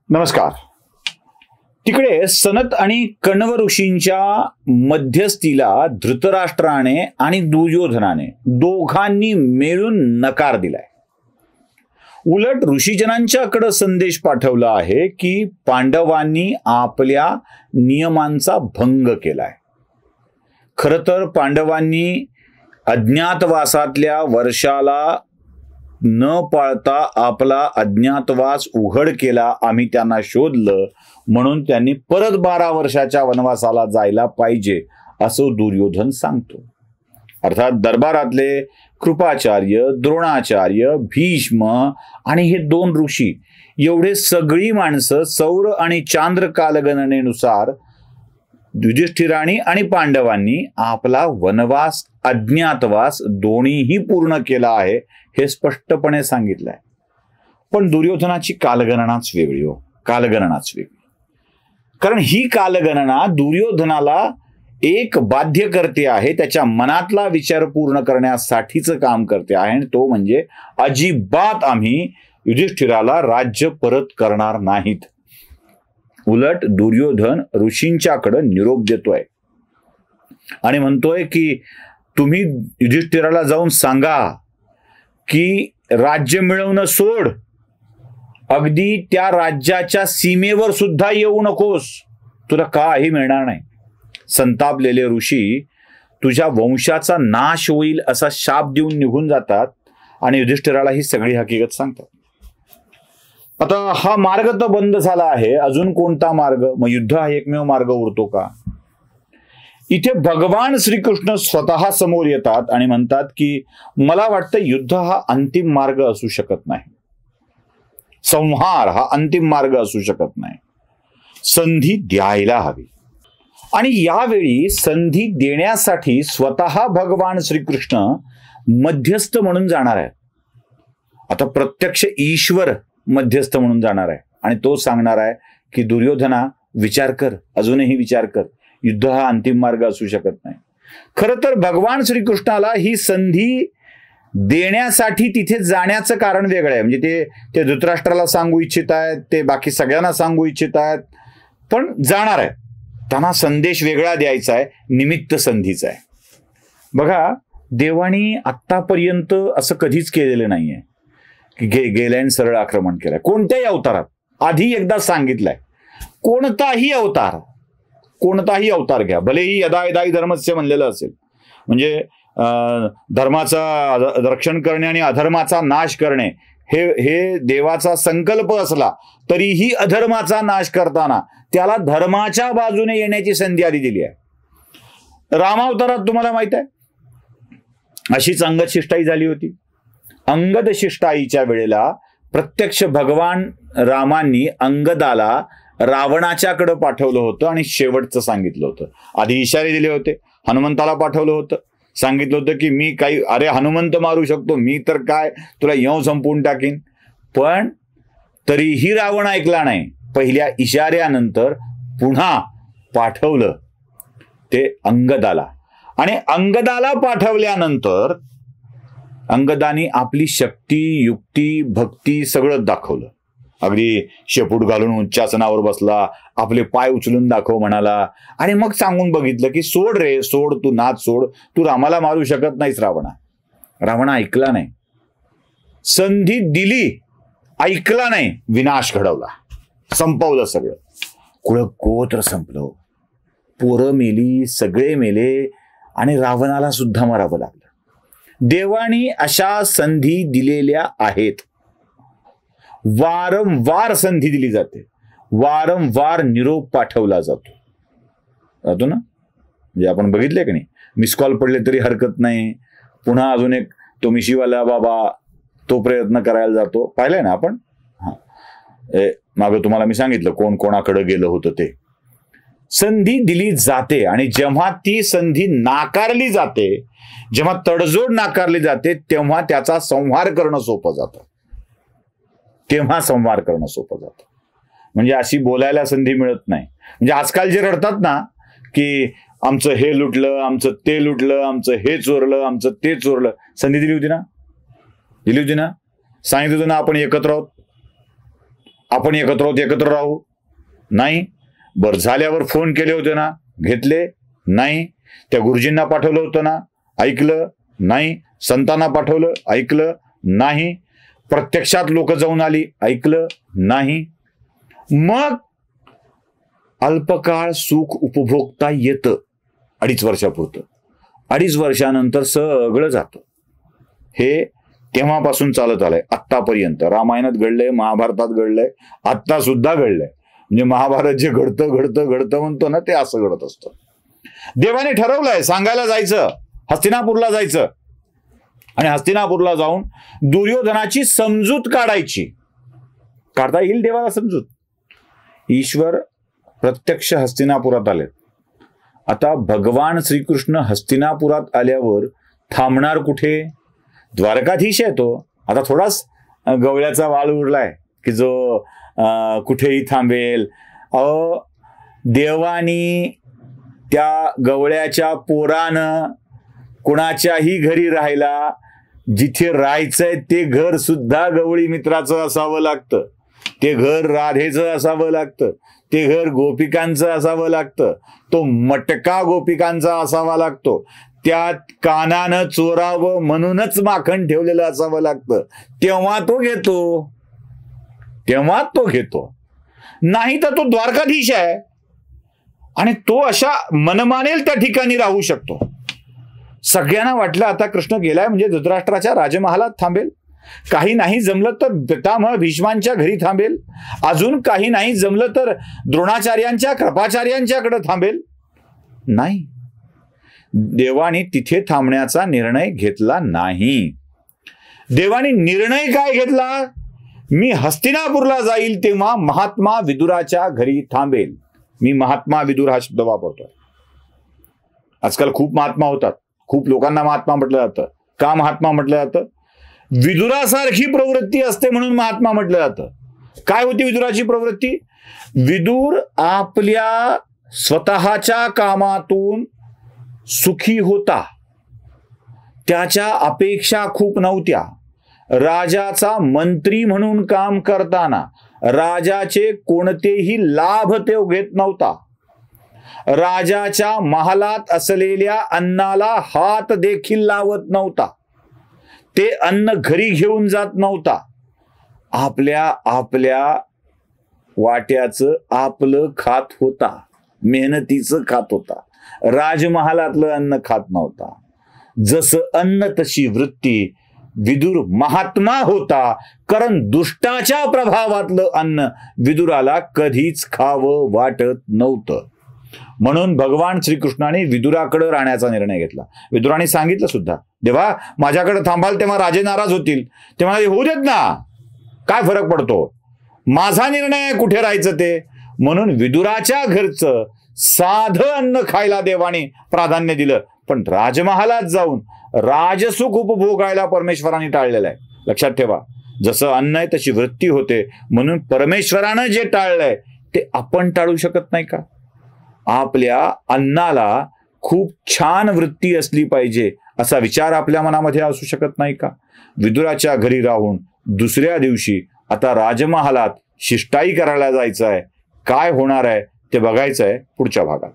नमस्कार. तिकडे सनत आणि कण्व ऋषींच्या मध्यस्थीला धृतराष्ट्राने आणि दुर्योधनाने दोघांनी मिळून नकार दिलाय. उलट ऋषीजनांच्याकडे संदेश पाठवला आहे की पांडवांनी आपल्या नियमांचा भंग केलाय. खरं तर पांडवांनी अज्ञातवासातल्या वर्षाला न पाळता आपला अज्ञातवास उघड केला. आम्ही त्यांना शोधलं म्हणून त्यांनी परत 12 वर्षाच्या वनवासाला जायला पाहिजे असं दुर्योधन सांगतो. अर्थात दरबारातले कृपाचार्य, द्रोणाचार्य, भीष्म आणि हे 2 ऋषी एवढे सगळी माणसं सौर आणि चांद्र कालगणनेनुसार युधिष्ठिराणी आणि पांडवांनी आपला वनवास अज्ञातवास दोन्हीही पूर्ण केला आहे हे स्पष्टपणे सांगितलंय. पण दुर्योधनाची कालगणनाच वेगळी हो, कालगणनाच वेगळी. कारण ही कालगणना दुर्योधनाला एक बाध्य करते आहे, त्याच्या मनातला विचार पूर्ण करण्यासाठीच काम करते आहे, आणि तो म्हणजे अजिबात आम्ही युधिष्ठिराला राज्य परत करणार नाहीत. उलट दुर्योधन ऋषींच्याकडे निरोप देतोय आणि म्हणतोय की तुम्ही युधिष्ठिराला जाऊन सांगा की राज्य मिळवणं सोड, अगदी त्या राज्याच्या सीमेवर सुद्धा येऊ नकोस, तुला काही मिळणार नाही. संतापलेले ऋषी तुझ्या वंशाचा नाश होईल असा शाप देऊन निघून जातात आणि युधिष्ठिराला ही सगळी हकीकत सांगतात. आता हा मार्ग तर बंद झाला आहे, अजून कोणता मार्ग? मग युद्ध हा एकमेव मार्ग उरतो का? इथे भगवान श्रीकृष्ण स्वतः समोर येतात आणि म्हणतात की मला वाटतं युद्ध हा अंतिम मार्ग असू शकत नाही, संहार हा अंतिम मार्ग असू शकत नाही, संधी द्यायला हवी. आणि यावेळी संधी देण्यासाठी स्वतः भगवान श्रीकृष्ण मध्यस्थ म्हणून जाणार आहे. आता प्रत्यक्ष ईश्वर मध्यस्थ म्हणून जाणार आहे आणि तो सांगणार आहे की दुर्योधना विचार कर, अजूनही विचार कर, युद्ध हा अंतिम मार्ग असू शकत नाही. खरं तर भगवान श्रीकृष्णाला ही संधी देण्यासाठी तिथे जाण्याचं कारण वेगळं आहे. म्हणजे ते धृतराष्ट्राला सांगू इच्छित आहेत, ते बाकी सगळ्यांना सांगू इच्छित आहेत, पण जाणार आहे. त्यांना संदेश वेगळा द्यायचा आहे, निमित्त संधीचा आहे. बघा, देवानी आत्तापर्यंत असं कधीच केलेलं नाहीये की गेल्याने सरळ आक्रमण केलंय. कोणत्याही अवतारात आधी एकदा सांगितलंय, कोणताही अवतार घ्या, भलेही यदा यदाई धर्मस्य म्हणलेलं असेल, म्हणजे धर्माचा रक्षण करणे आणि अधर्माचा नाश करणे हे देवाचा संकल्प असला तरीही अधर्माचा नाश करताना त्याला धर्माच्या बाजूने येण्याची संधी आधी दिली आहे. रामावतारात तुम्हाला माहित आहे अशीच अंगद शिष्टाई झाली होती. अंगद शिष्टाईच्या वेळेला प्रत्यक्ष भगवान रामांनी अंगदाला रावणाच्याकडे पाठवलं होतं आणि शेवटचं सांगितलं होतं. आधी इशारे दिले होते, हनुमंताला पाठवलं होतं, सांगितलं होतं की मी काही, अरे हनुमंत मारू शकतो, मी तर काय तुला येऊ संपवून टाकीन. पण तरीही रावण ऐकला नाही. पहिल्या इशाऱ्यानंतर पुन्हा पाठवलं ते अंगदाला, आणि अंगदाला पाठवल्यानंतर अंगदानी आपली शक्ती, युक्ती, भक्ती सगळं दाखवलं. अगदी शेपूट घालून उच्चासनावर बसला, आपले पाय उचलून दाखव म्हणाला, आणि मग सांगून बघितलं की सोड रे सोड, तू नाच सोड, तू रामाला मारू शकत नाहीस रावणा. रावणा ऐकला नाही, संधी दिली, ऐकला नाही, विनाश घडवला, संपवलं सगळं. कुळगोत्र संपलं, पोरं मेली, सगळे मेले, आणि रावणाला सुद्धा मारावं लागलं. देवानी अशा संधी दिलेल्या आहेत. वारंवार संधी दिली जाते, वारंवार निरोप पाठवला जातो ना. म्हणजे आपण बघितले की नाही, मिस कॉल पडले तरी हरकत नाही, पुन्हा अजून एक तो मिशीवाला बाबा तो प्रयत्न करायला जातो, पाहिलंय ना आपण. मागं तुम्हाला मी सांगितलं कोण कोणाकडे गेलं होतं ते. संधी दिली जाते, आणि जेव्हा ती संधी नाकारली जाते, जेव्हा तडजोड नाकारली जाते, तेव्हा त्याचा संहार करणं सोपं जातं. म्हणजे अशी बोलायला संधी मिळत नाही. म्हणजे आजकाल जे रडतात ना की आमचं हे लुटलं, आमचं ते लुटलं, आमचं हे चोरलं, आमचं ते चोरलं, संधी दिली होती ना, सांगितलं होतं ना आपण एकत्र आहोत. आपण एकत्र आहोत, एकत्र राहू? नाही. बर, झाल्यावर फोन केले होते ना, घेतले? नाही. त्या गुरुजींना पाठवलं होतं ना, ऐकलं? नाही. संतांना पाठवलं, ऐकलं? नाही. प्रत्यक्षात लोक जाऊन आली, ऐकलं? नाही. मग अल्पकाळ सुख उपभोगता येतं 2.5 वर्षापुरतं. 2.5 वर्षानंतर सगळं जातं. हे तेव्हापासून चालत आलंय आत्तापर्यंत. रामायणात घडलंय, महाभारतात घडलंय, आत्ता सुद्धा घडलंय. म्हणजे महाभारत जे घडतं म्हणतो ना, ते असं घडत असतं. देवाने ठरवलंय सांगायला जायचं, हस्तिनापूरला जायचं आणि हस्तिनापूरला जाऊन दुर्योधनाची समजूत काढायची. काढता येईल देवाला समजूत. ईश्वर प्रत्यक्ष हस्तिनापुरात आले. आता भगवान श्रीकृष्ण हस्तिनापुरात आल्यावर थांबणार कुठे? द्वारकाधीश आहे तो. आता थोडाच गवळ्याचा वाळ उरलाय की जो कुठेही थांबेल. देवानी त्या गवळ्याच्या पोरानं कुणाच्याही घरी राहिला, जिथे राहायचंय ते घर सुद्धा गवळी मित्राचं असावं लागतं, ते घर राधेचं असावं लागतं, ते घर गोपिकांचं असावं लागतं, तो मटका गोपिकांचा असावा लागतो, त्यात कानानं चोरावं म्हणूनच माखण ठेवलेलं असावं लागतं. तेव्हा तो घेतो. नाही तर तो द्वारकाधीश आहे आणि तो अशा मनमानेल त्या ठिकाणी राहू शकतो. सगळ्यांना वाटलं आता कृष्ण गेलाय म्हणजे धृतराष्ट्राच्या राजमहालात थांबेल, काही नाही जमलं तर पितामह भीष्मांच्या घरी थांबेल, अजून काही नाही जमलं तर द्रोणाचार्यांच्या कृपाचार्यांच्याकडे थांबेल. नाही, देवाने तिथे थांबण्याचा निर्णय घेतला नाही. देवाने निर्णय काय घेतला? मी हस्तिनापूरला जाईल तेव्हा महात्मा विदुराच्या घरी थांबेल. मी महात्मा विदुर हा शब्द वापरतोय. आजकाल खूप महात्मा होतात, खूप लोकांना महात्मा म्हटलं जातं. का महात्मा म्हटलं जातं? विदुरासारखी प्रवृत्ती असते म्हणून महात्मा म्हटलं जातं. काय होती विदुराची प्रवृत्ती? विदुर आपल्या स्वतःच्या कामातून सुखी होता, त्याच्या अपेक्षा खूप नव्हत्या. राजाचा मंत्री म्हणून काम करताना राजाचे कोणतेही लाभ ते घेत नव्हता. राजाच्या महालात असलेल्या अन्नाला हात देखील लावत नव्हता. ते अन्न घरी घेऊन जात नव्हता. आपल्या वाट्याचं आपलं खात होता, मेहनतीचं खात होता. राजमहालातलं अन्न खात नव्हता. जसं अन्न तशी वृत्ती. विदुर महात्मा होता कारण दुष्टाच्या प्रभावातलं अन्न विदुराला कधीच खावं वाटत नव्हतं. म्हणून भगवान श्रीकृष्णाने विदुराकडे राहण्याचा निर्णय घेतला. विदुराने सांगितलं सुद्धा, देवा माझ्याकडे थांबाल तेव्हा राजे नाराज होतील, तेव्हा होऊ देत ना, काय फरक पडतो, माझा निर्णय कुठे राहायचं ते. म्हणून विदुराच्या घरचं साधं अन्न खायला देवाने प्राधान्य दिलं. पण राजमहालात जाऊन राजसुख उपभोगायला परमेश्वराने टाळलेलं आहे. लक्षात ठेवा, जसं अन्न आहे तशी वृत्ती होते. म्हणून परमेश्वरानं जे टाळलंय ते आपण टाळू शकत नाही का? आपल्या अन्नाला खूप छान वृत्ती असली पाहिजे असा विचार आपल्या मनामध्ये असू शकत नाही का? विदुराच्या घरी राहून दुसऱ्या दिवशी आता राजमहालात शिष्टाई करायला जायचं आहे. काय होणार आहे ते बघायचं आहे पुढच्या भागात.